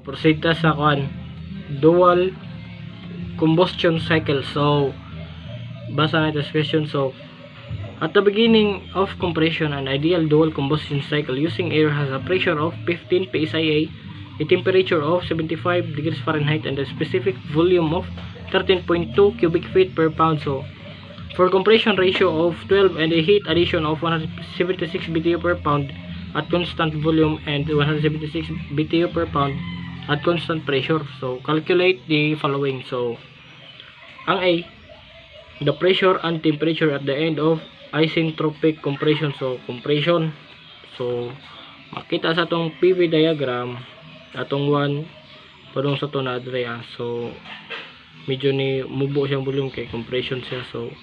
Proceed ta sa kuan dual combustion cycle. So basa natin sa question. So at the beginning of compression, an ideal dual combustion cycle using air has a pressure of 15 psia, a temperature of 75 degrees Fahrenheit, and a specific volume of 13.2 cubic feet per pound. So for compression ratio of 12 and a heat addition of 176 BTU per pound at constant volume and 176 BTU per pound at constant pressure. So calculate the following. So ang A, the pressure and temperature at the end of isentropic compression. So compression. So makita sa tong PV diagram atong 1 padung sa to na adre. So medyo ni mubo siyang volume kay compression siya. So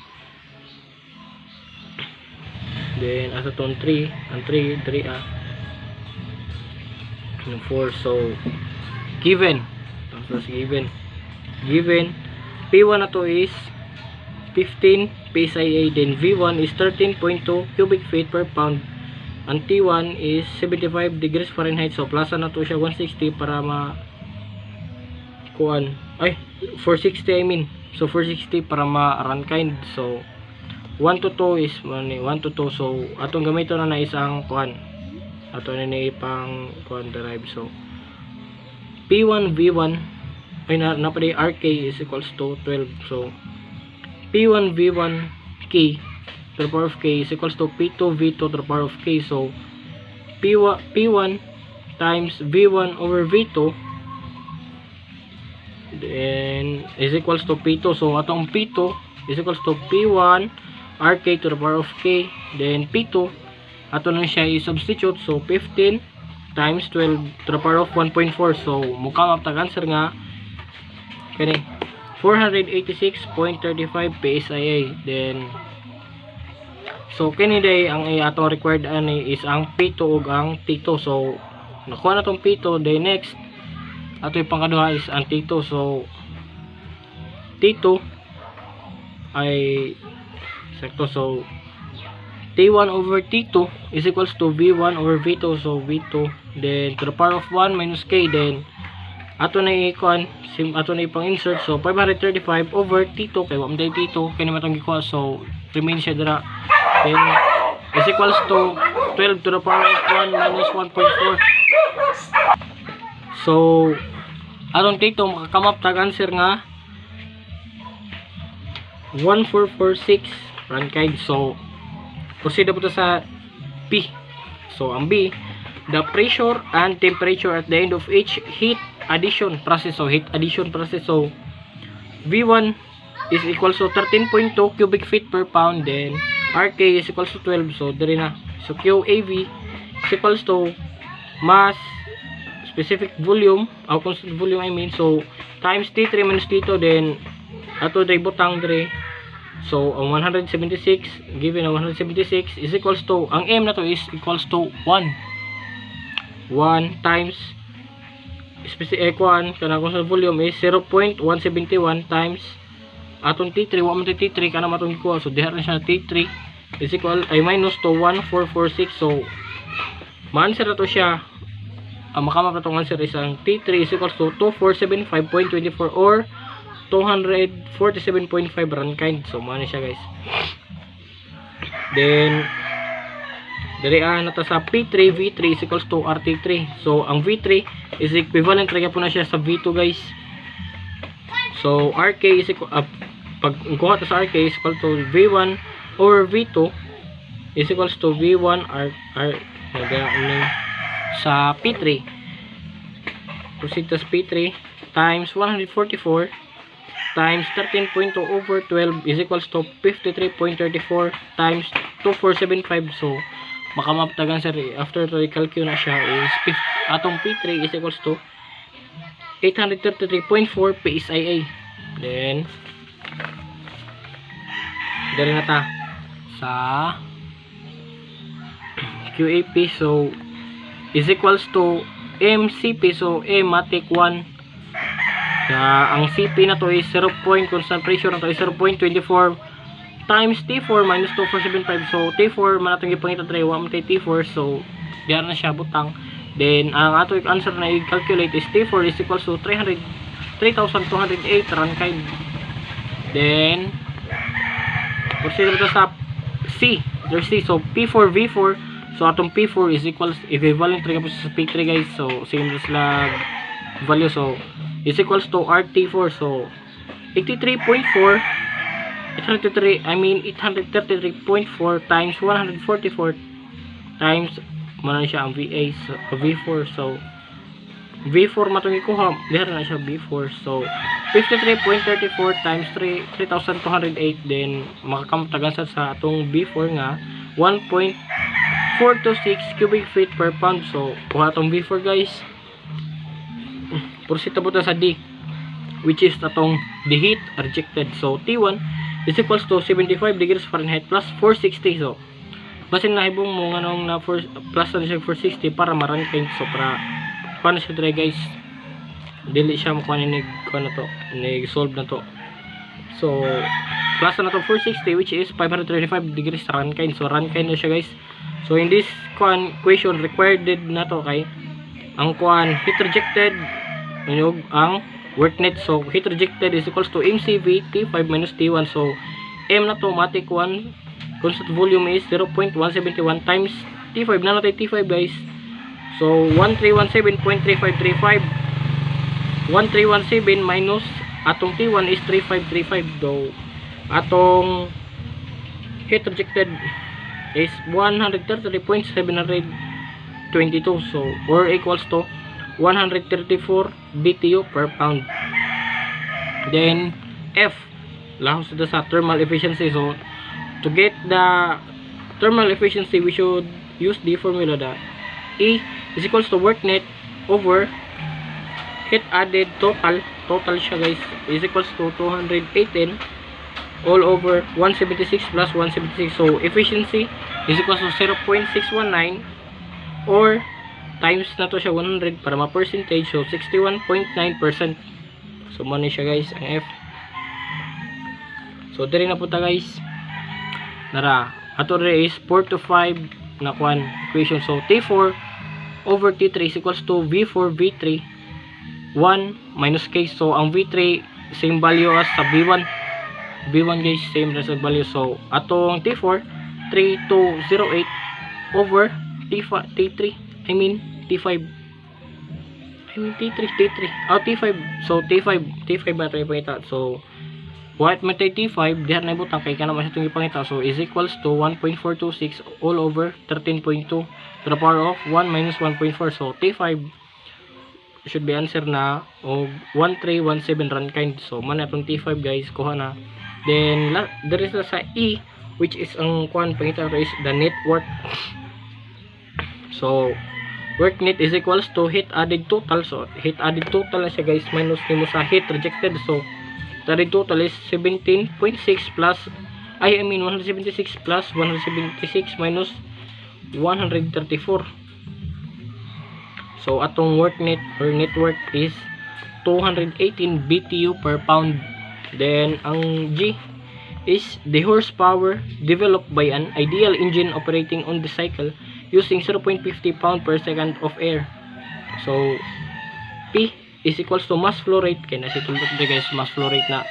then asa tong 3 ang 3 yung 4. So given P1 na to is 15 psia, then V1 is 13.2 cubic feet per pound, and T1 is 75 degrees Fahrenheit. So plus na to siya 160 para ma kuan 460 I mean. So 460 para ma run kind. So 1 to 2 is 1 to 2. So atong gamiton na isang kuan, ato na pang kuan derive. So P1 V1 ay napaday RK is equals to 12. So P1 V1 K to the power of K is equals to P2 V2 to the power of K. So P1 times V1 over V2 then is equals to P2. So atong P2 is equals to P1 RK to the power of K, then P2 ato na siya i-substitute. So 15 times 12 to the power of 1.4. So mukhang ang answer nga kani 486.35 psia. Then so kini day ang atong required ani is ang P2 ug ang T2. So nakuha na tong P2, then next ato yung pangkaduha is ang T2. So T2 ay sakto. So T1 over T2 is equals to V1 over V2. So V2 then to the power of 1 minus K, then ato na i-kuan ato na ipang insert. So 535 over T2 kay wam day T2 kani matong gikuha. So remain siya dira, then is equals to 12 to the power of 1 minus 1.4. So atong T2 makakamap tag answer nga 1446 run kind. So proceed po to sa B. So ang B, the pressure and temperature at the end of each heat addition process. So heat addition process. So V1 is equals to 13.2 cubic feet per pound, then RK is equals to 12. So diri na. So QAV is equals to mass specific volume constant volume I mean. So times T3 minus T2, then ato day butang diri. So ang 176 given ang 176 is equals to ang M na to is equals to 1 times specific kana constant volume is 0.171 times atong T3 wa man T3 kana matong ko. So diha na siya T3 is equal ay minus to 1446. So ma-answer na to siya. Ang makamap na tong answer is ang T3 is equals to 2475.24 or 247.5 run kind. So mo na siya guys. Then diri nata sa P3 V3 is equals to RT3. So ang V3 is equivalent ra po na siya sa V2 guys. So RK is equal pag kuha ta sa RK is equal to V1 over V2 is equals to V1 sa P3. Proceed to P3 times 144 times 13.2 over 12 is equals to 53.34 times 2475. So makamaptagan sir after to i-calculate na siya is atong P3 is equals to 833.4 psia. Then dari na ta sa QAP. So is equals to MCP. So matic 1 ang CP na to is 0. Constant pressure na to is 0.24 times T4 minus 2475. So T4 man atong ipangita try 1 T4. So diyan na siya butang Then ang ato answer na i-calculate is T4 is equals to 3,208 Rankine. Then proceed to sa C. There's C. So P4 V4. So atong P4 is equals equivalent rin sa P3 guys. So same sila value. So is equals to RT4. So 83.4 833.4 times 144 times man siya ang VA so, V4. So V4 matong ikuha dihara na siya V4. So 53.34 times 3,208. Then makakamtagan sa atong V4 nga 1.426 cubic feet per pound. So kuha atong V4 guys. Proceed po ta sa D, which is atong the heat rejected. So T1 is equals to 75 degrees Fahrenheit plus 460. So basin na ibong mo nganong na plus na siya 460 para ma-ranking. So para paano siya dre guys, dili siya makuha ni to solve na to. So plus na to 460 which is 535 degrees Fahrenheit. So Fahrenheit na siya guys. So in this equation required na to kay ang heat rejected ang work net. So heat rejected is equals to MCV T5 minus T1. So M na automatic 1 constant volume is 0.171 times T5 na natin T5 guys. So 1317.3535 1317 minus atong T1 is 3535. Though atong heat rejected is 133.722. So or equals to 134 BTU per pound. Then F lahos ito sa thermal efficiency. So to get the thermal efficiency we should use the formula that E is equals to work net over heat added total siya guys is equals to 218 all over 176 plus 176. So efficiency is equals to 0.619 or times na to siya 100 para ma-percentage. So 61.9%. So money siya guys ang F. So diri na po ta guys. Nara ato re is 4 to 5 na equation. So T4 over T3 is equals to V4 V3 1 minus K. So ang V3 same value as sa V1 guys, same as value. So atong T4 3208 over T3 T5. So T5 ba tayo ipangita. So what man tayo T5 diha na ibutang kay kana man sa itong ipangita. So is equals to 1.426 all over 13.2 to the power of 1 minus 1.4. So T5 should be answer na og 1317 Rankine. So man atong T5 guys kuha na. Then there is sa E which is ang pangita is the net work. So work net is equals to heat added total. So heat added total na siya guys minus nimo sa heat rejected. So the total is 17.6 plus 176 plus 176 minus 134. So atong work net or network is 218 BTU per pound. Then ang G is the horsepower developed by an ideal engine operating on the cycle using 0.50 pound per second of air. So P is equals to mass flow rate, kaya nasa itong guys mass flow rate na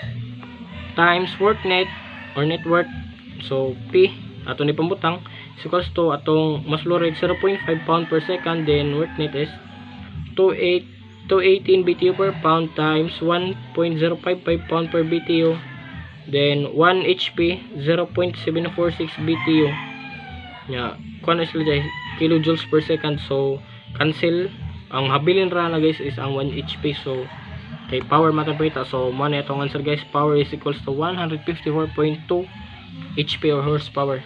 times work net or network. So P ato ni pambutang is equals to atong mass flow rate 0.5 pound per second. Then work net is 218 BTU per pound times 1.055 pound per BTU. Then 1 HP 0.746 BTU. Yeah, kuan sila guys kilojoules per second. So cancel ang habilin ra na guys is ang 1 HP. So kay power matapita. So mo na itong answer guys, power is equals to 154.2 HP or horsepower.